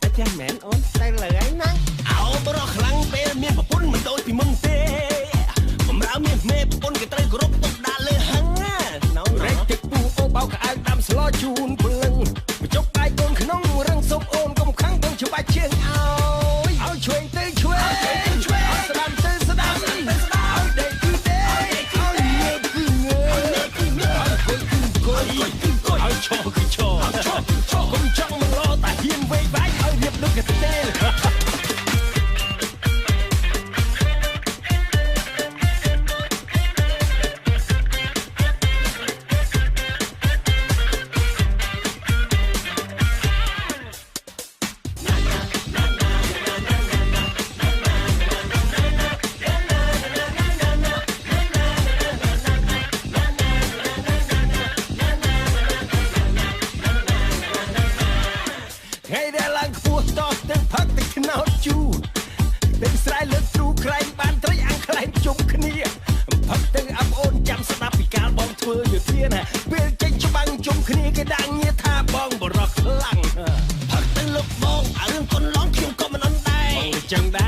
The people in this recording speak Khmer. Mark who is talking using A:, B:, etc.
A: តែចាស់មែនអូនទៅលើហើយណាអោបរោះខ្លាំងពេលមានប្រពន្ធមិនដូចពីមុនទេបំរើមានមេប្រពន្ធគេត្រូវគោរពទុកដាក់លើហឹងណារែកទឹកពុះអូបោកក្អៅដាំស្លោជូនព្រលឹងបញ្ចុកដៃកូនក្នុងរឹងសុំអូនកុំខឹងកុំច្បាច់ជើងឲ្យឆ្វេងទៅឆ្វេងឲ្យស្ដាំទៅស្ដាំឲ្យដេកគឺដេកឲ្យងើបគឺងើបឲ្យគួយគឺគួយឲ្យឈរគឺឈរកុំចង់មកលោតាហ៊ានវេវាយឲ្យរៀបដូចកទេលថ្ងៃដែលឡើងខ្ពស់តោះទឹកផឹកទឹកខ្នោតជូរទឹកស្រែលើកទ្រូក្រែងបានត្រីអាំងខ្លែងជុំគ្នាផឹកទឹកអាប់អូនចាំស្ដាប់ពីកាលបងធ្វើយុធាណាពេលចេញច្បាំងជុំគ្នាគេដាក់ងារថាបងបរោះខ្លាំងផឹកទៅលោកបងរឿងកូនឡងខ្ញុំក៏មិនអន់ដែរបងចឹងដែរ